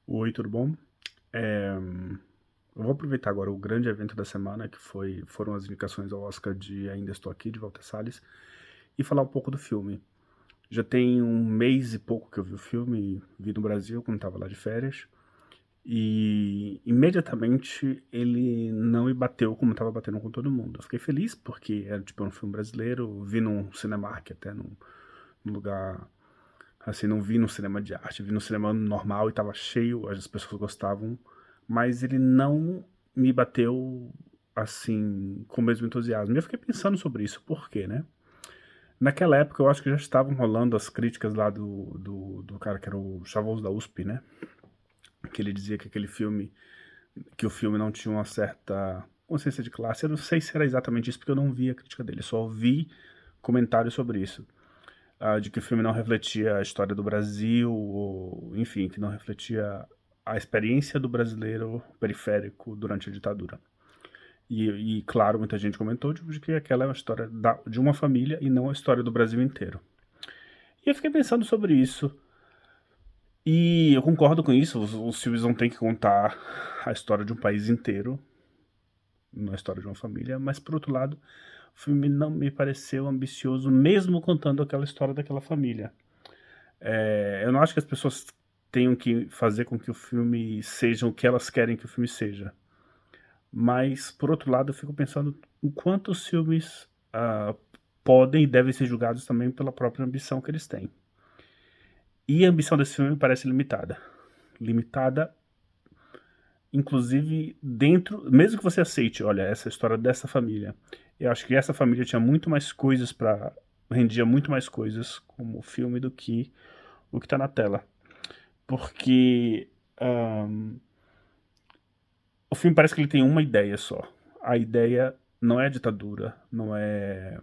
Oi, tudo bom? Eh, eu vou aproveitar agora o grande evento da semana, que foram as indicações ao Oscar de Ainda Estou Aqui, de Walter Salles, e falar um pouco do filme. Já tem um mês e pouco que eu vi o filme, vi no Brasil, quando estava lá de férias, e imediatamente ele não me bateu como estava batendo com todo mundo. Eu fiquei feliz porque era tipo um filme brasileiro, vi num Cinemark até, num lugar assim, não vi no cinema de arte, vi no cinema normal e tava cheio, as pessoas gostavam, mas ele não me bateu, assim, com o mesmo entusiasmo. E eu fiquei pensando sobre isso, por quê, né? Naquela época eu acho que já estavam rolando as críticas lá do cara que era o Chavoso da USP, né? Que ele dizia que que o filme não tinha uma certa consciência de classe. Eu não sei se era exatamente isso, porque eu não vi a crítica dele, só ouvi comentários sobre isso. De que o filme não refletia a história do Brasil, ou, enfim, que não refletia a experiência do brasileiro periférico durante a ditadura. Claro, muita gente comentou de que aquela é uma história de uma família e não a história do Brasil inteiro. E eu fiquei pensando sobre isso, e eu concordo com isso, os filmes não têm que contar a história de um país inteiro, não a história de uma família, mas por outro lado, o filme não me pareceu ambicioso, mesmo contando aquela história daquela família. Eu não acho que as pessoas tenham que fazer com que o filme seja o que elas querem que o filme seja. Mas, por outro lado, eu fico pensando em quantos filmes podem e devem ser julgados também pela própria ambição que eles têm. E a ambição desse filme me parece limitada. Limitada, inclusive, dentro. Mesmo que você aceite, olha, essa é a história dessa família. Eu acho que essa família tinha muito mais coisas para. Rendia muito mais coisas como filme do que o que está na tela. Porque o filme parece que ele tem uma ideia só. A ideia não é a ditadura, não é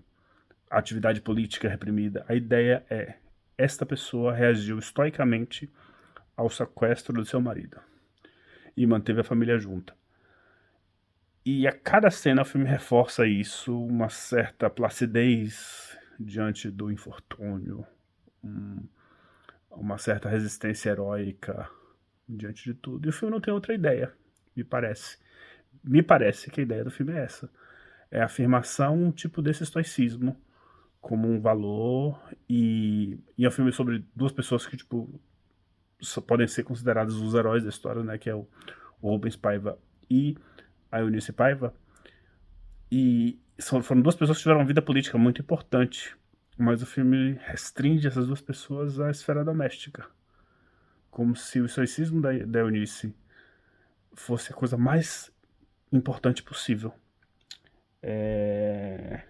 a atividade política reprimida. A ideia é: esta pessoa reagiu estoicamente ao sequestro do seu marido e manteve a família junta. E a cada cena o filme reforça isso, uma certa placidez diante do infortúnio, um, uma certa resistência heróica diante de tudo. E o filme não tem outra ideia, me parece. Me parece que a ideia do filme é essa. É a afirmação um tipo desse estoicismo como um valor, e é um filme sobre duas pessoas que, tipo, só podem ser consideradas os heróis da história, né, que é o Rubens Paiva e a Eunice Paiva, e foram duas pessoas que tiveram uma vida política muito importante, mas o filme restringe essas duas pessoas à esfera doméstica, como se o estoicismo da Eunice fosse a coisa mais importante possível. É...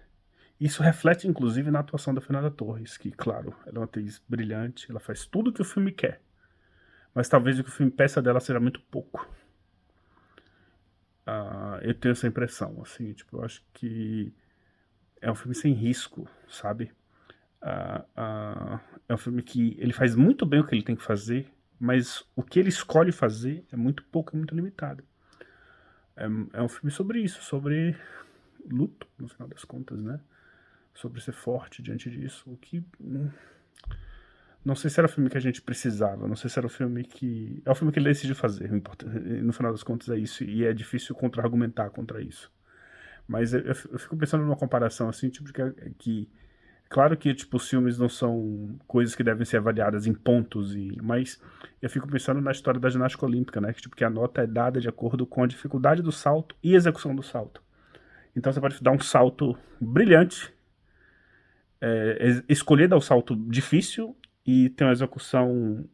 Isso reflete, inclusive, na atuação da Fernanda Torres, que, claro, ela é uma atriz brilhante, ela faz tudo o que o filme quer, mas talvez o que o filme peça dela seja muito pouco. Eu tenho essa impressão, assim, tipo, eu acho que é um filme sem risco, sabe? É um filme que ele faz muito bem o que ele tem que fazer, mas o que ele escolhe fazer é muito pouco e muito limitado. É um filme sobre isso, sobre luto, no final das contas, né? Sobre ser forte diante disso, o que não sei se era o filme que a gente precisava, não sei se era o filme que. É o filme que ele decidiu fazer, no final das contas é isso, e é difícil contra-argumentar contra isso. Mas eu fico pensando numa comparação assim, tipo, que claro que tipo, os filmes não são coisas que devem ser avaliadas em pontos, mas eu fico pensando na história da ginástica olímpica, né? Que, tipo, que a nota é dada de acordo com a dificuldade do salto e a execução do salto. Então você pode dar um salto brilhante, escolher dar o salto difícil e ter uma execução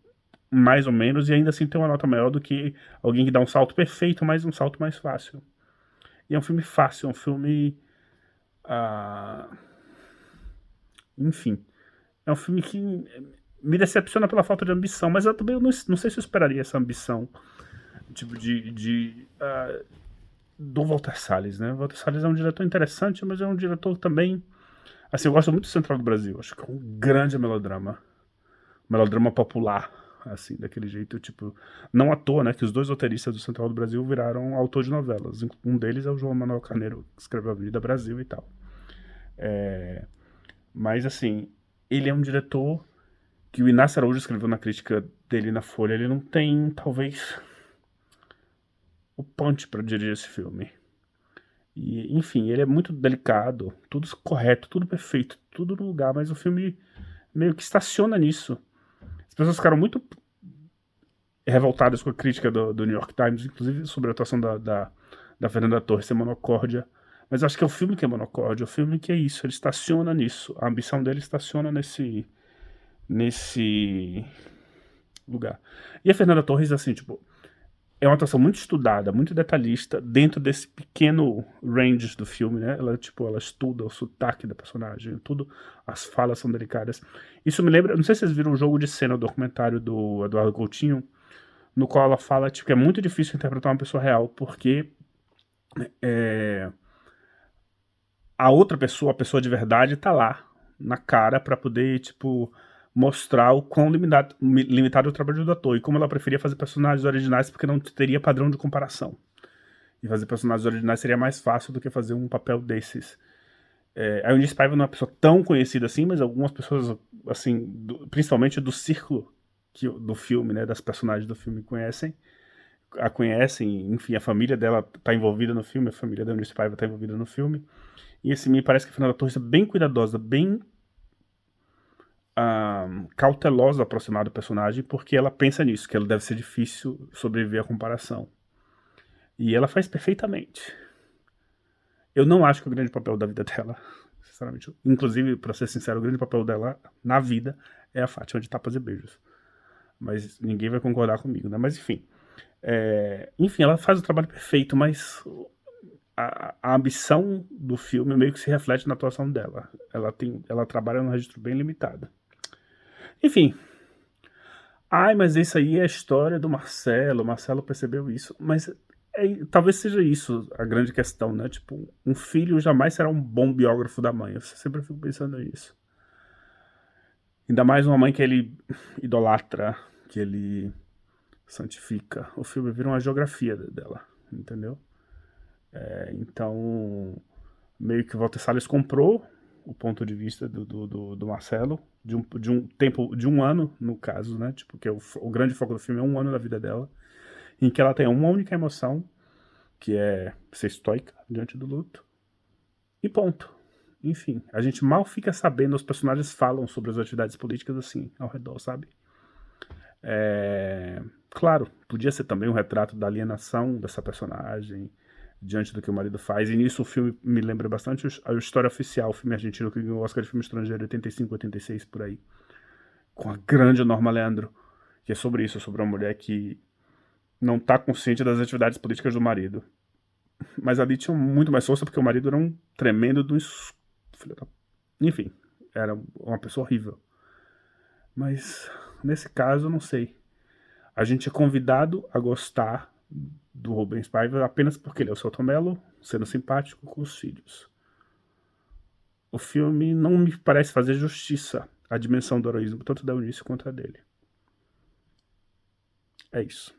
mais ou menos, e ainda assim ter uma nota maior do que alguém que dá um salto perfeito, mas um salto mais fácil. E é um filme fácil, é um filme. ah, Enfim. É um filme que me decepciona pela falta de ambição, mas eu também não sei se eu esperaria essa ambição, tipo, do Walter Salles, né? O Walter Salles é um diretor interessante, mas é um diretor também. Assim, eu gosto muito do Central do Brasil, acho que é um grande melodrama. Melodrama popular, assim, daquele jeito, tipo. Não à toa, né, que os dois roteiristas do Central do Brasil viraram autor de novelas. Um deles é o João Manuel Carneiro, que escreveu Avenida Brasil e tal. Mas, assim, ele é um diretor que o Inácio Araújo escreveu na crítica dele na Folha, ele não tem, talvez, o punch para dirigir esse filme. E, enfim, ele é muito delicado, tudo correto, tudo perfeito, tudo no lugar, mas o filme meio que estaciona nisso. As pessoas ficaram muito revoltadas com a crítica do New York Times, inclusive sobre a atuação da Fernanda Torres ser monocórdia. Mas eu acho que é o filme que é monocórdia, o filme que é isso, ele estaciona nisso. A ambição dele estaciona nesse lugar. E a Fernanda Torres, assim, tipo, é uma atuação muito estudada, muito detalhista, dentro desse pequeno range do filme, né? Ela, tipo, ela estuda o sotaque da personagem, tudo, as falas são delicadas. Isso me lembra, não sei se vocês viram o Jogo de Cena, o documentário do Eduardo Coutinho, no qual ela fala, tipo, que é muito difícil interpretar uma pessoa real, porque a outra pessoa, a pessoa de verdade, tá lá, na cara, pra poder, tipo, mostrar o quão limitado é o trabalho do ator, e como ela preferia fazer personagens originais porque não teria padrão de comparação. E fazer personagens originais seria mais fácil do que fazer um papel desses. A Eunice Paiva não é uma pessoa tão conhecida assim, mas algumas pessoas, assim, principalmente do círculo do filme, né, das personagens do filme a conhecem, enfim, a família dela tá envolvida no filme, a família da Eunice Paiva tá envolvida no filme. E assim, me parece que a Fernanda Torres é bem cuidadosa, bem cautelosa ao aproximar do personagem, porque ela pensa nisso, que ela deve ser difícil sobreviver à comparação. E ela faz perfeitamente. Eu não acho que o grande papel da vida dela, sinceramente, inclusive, pra ser sincero, o grande papel dela na vida é a Fátima de Tapas e Beijos. Mas ninguém vai concordar comigo, né? Mas enfim. Enfim, ela faz o trabalho perfeito, mas a ambição do filme meio que se reflete na atuação dela. Ela trabalha num registro bem limitado. Enfim. Ai, mas isso aí é a história do Marcelo. O Marcelo percebeu isso. Mas talvez seja isso a grande questão, né? Tipo, um filho jamais será um bom biógrafo da mãe. Eu sempre fico pensando nisso. Ainda mais uma mãe que ele idolatra, que ele santifica. O filme vira uma geografia dela, entendeu? Então, meio que o Walter Salles comprou o ponto de vista do Marcelo, de um tempo, de um ano, no caso, né? Tipo, que o grande foco do filme é um ano da vida dela, em que ela tem uma única emoção, que é ser estoica diante do luto, e ponto. Enfim, a gente mal fica sabendo, os personagens falam sobre as atividades políticas assim, ao redor, sabe? Claro, podia ser também um retrato da alienação dessa personagem diante do que o marido faz, e nisso o filme me lembra bastante a História Oficial, o filme argentino que ganhou o Oscar de filme estrangeiro 85, 86, por aí, com a grande Norma Leandro, que é sobre isso, sobre uma mulher que não tá consciente das atividades políticas do marido. Mas ali tinha muito mais força porque o marido era um tremendo do... Enfim, era uma pessoa horrível. Mas nesse caso, eu não sei. A gente é convidado a gostar do Rubens Paiva apenas porque ele é o Selton Mello, sendo simpático com os filhos. O filme não me parece fazer justiça à dimensão do heroísmo, tanto da Eunice quanto a dele. É isso.